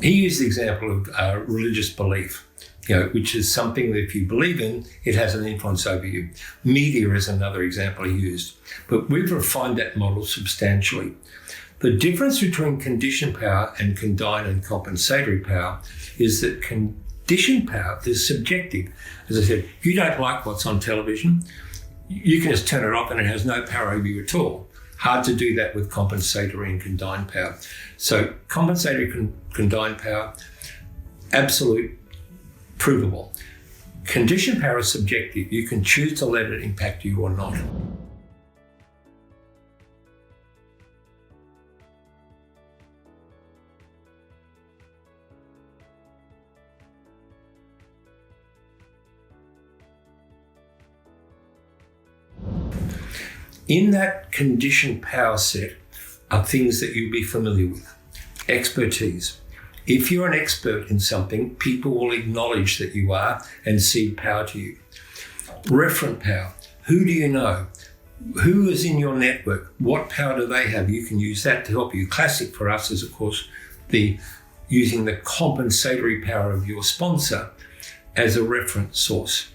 He used the example of religious belief, which is something that if you believe in, it has an influence over you. Media is another example he used. But we've refined that model substantially. The difference between conditioned power and condign and compensatory power is that conditioned power is subjective. As I said, you don't like what's on television, you can just turn it off and it has no power over you at all. Hard to do that with compensatory and condign power. So compensatory condign power, absolute, provable. Conditioned power is subjective. You can choose to let it impact you or not. In that conditioned power set are things that you'll be familiar with. Expertise. If you're an expert in something, people will acknowledge that you are and cede power to you. Referent power. Who do you know? Who is in your network? What power do they have? You can use that to help you. Classic for us is, of course, using the compensatory power of your sponsor as a reference source.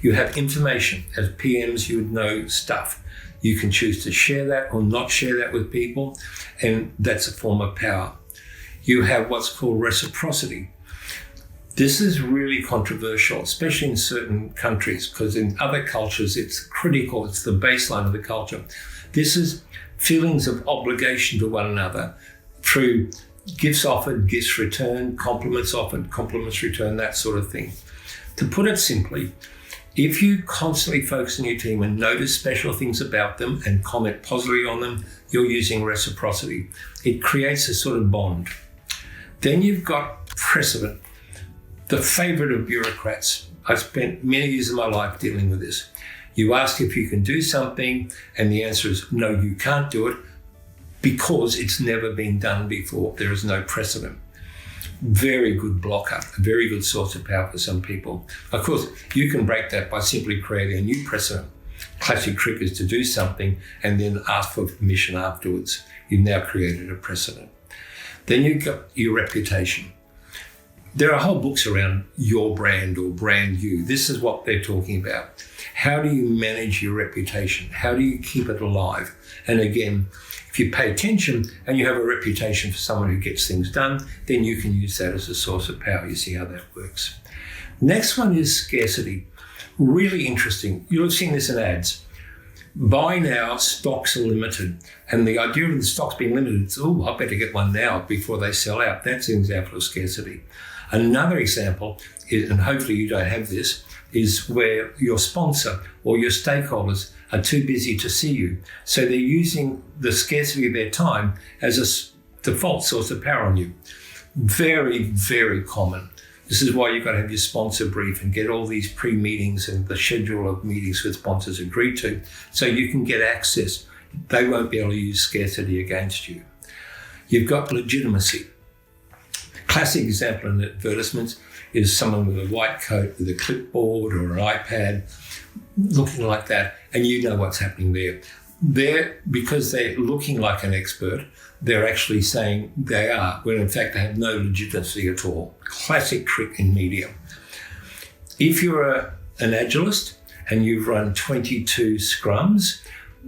You have information. As PMs, you would know stuff. You can choose to share that or not share that with people, and that's a form of power. You have what's called reciprocity. This is really controversial, especially in certain countries, because in other cultures, it's critical. It's the baseline of the culture. This is feelings of obligation to one another through gifts offered, gifts returned, compliments offered, compliments returned, that sort of thing. To put it simply, if you constantly focus on your team and notice special things about them and comment positively on them, you're using reciprocity. It creates a sort of bond. Then you've got precedent, the favorite of bureaucrats. I've spent many years of my life dealing with this. You ask if you can do something, and the answer is no, you can't do it because it's never been done before. There is no precedent. Very good blocker, a very good source of power for some people. Of course, you can break that by simply creating a new precedent. Classic trick is to do something and then ask for permission afterwards. You've now created a precedent. Then you've got your reputation. There are whole books around your brand or brand you. This is what they're talking about. How do you manage your reputation? How do you keep it alive? And again, if you pay attention and you have a reputation for someone who gets things done, then you can use that as a source of power. You see how that works. Next one is scarcity. Really interesting. You'll have seen this in ads. Buy now, stocks are limited. And the idea of the stocks being limited is, I better get one now before they sell out. That's an example of scarcity. Another example is, and hopefully you don't have this, is where your sponsor or your stakeholders are too busy to see you. So they're using the scarcity of their time as a default source of power on you. Very, very common. This is why you've got to have your sponsor brief and get all these pre-meetings and the schedule of meetings with sponsors agreed to, so you can get access. They won't be able to use scarcity against you. You've got legitimacy. Classic example in advertisements is someone with a white coat with a clipboard or an iPad looking like that, and you know what's happening there. Because they're looking like an expert, they're actually saying they are, when in fact they have no legitimacy at all. Classic trick in media. If you're an agilist and you've run 22 scrums,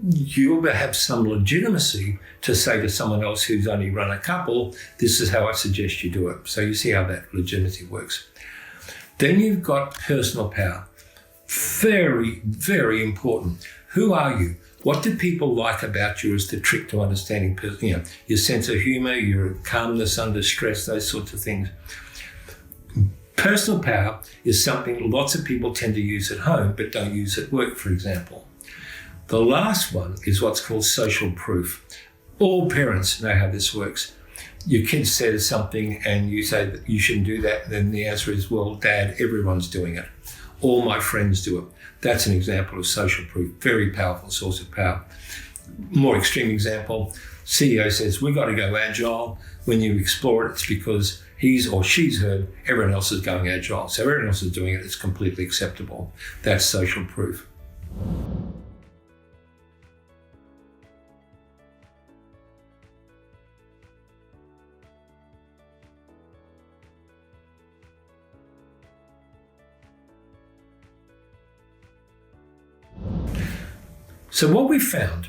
you'll have some legitimacy to say to someone else who's only run a couple, this is how I suggest you do it. So you see how that legitimacy works. Then you've got personal power. Very, very important. Who are you? What do people like about you is the trick to understanding, your sense of humor, your calmness under stress, those sorts of things. Personal power is something lots of people tend to use at home, but don't use at work, for example. The last one is what's called social proof. All parents know how this works. Your kid says something and you say that you shouldn't do that, then the answer is, well, Dad, everyone's doing it. All my friends do it. That's an example of social proof, very powerful source of power. More extreme example, CEO says, we've got to go agile. When you explore it, it's because he's or she's heard everyone else is going agile. So everyone else is doing it, it's completely acceptable. That's social proof. So what we found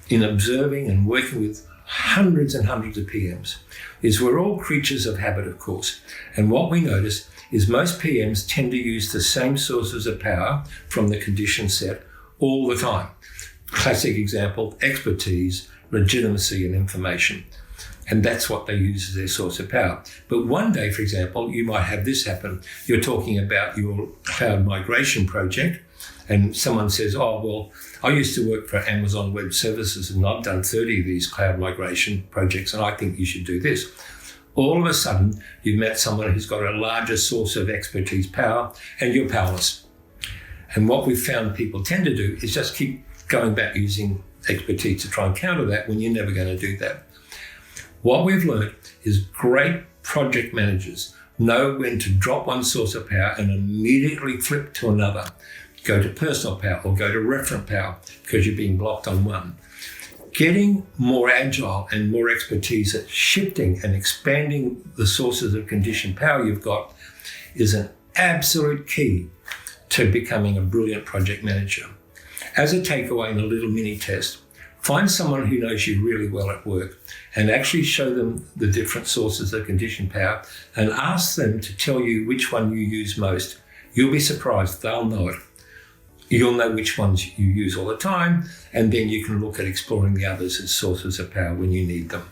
in observing and working with hundreds and hundreds of PMs is we're all creatures of habit, of course. And what we notice is most PMs tend to use the same sources of power from the condition set all the time. Classic example, expertise, legitimacy, and information. And that's what they use as their source of power. But one day, for example, you might have this happen. You're talking about your cloud migration project, and someone says, oh, well, I used to work for Amazon Web Services and I've done 30 of these cloud migration projects and I think you should do this. All of a sudden, you've met someone who's got a larger source of expertise power and you're powerless. And what we've found people tend to do is just keep going back using expertise to try and counter that when you're never going to do that. What we've learned is great project managers know when to drop one source of power and immediately flip to another. Go to personal power or go to referent power because you're being blocked on one. Getting more agile and more expertise at shifting and expanding the sources of conditioned power you've got is an absolute key to becoming a brilliant project manager. As a takeaway in a little mini test, find someone who knows you really well at work and actually show them the different sources of conditioned power and ask them to tell you which one you use most. You'll be surprised, they'll know it. You'll know which ones you use all the time, and then you can look at exploring the others as sources of power when you need them.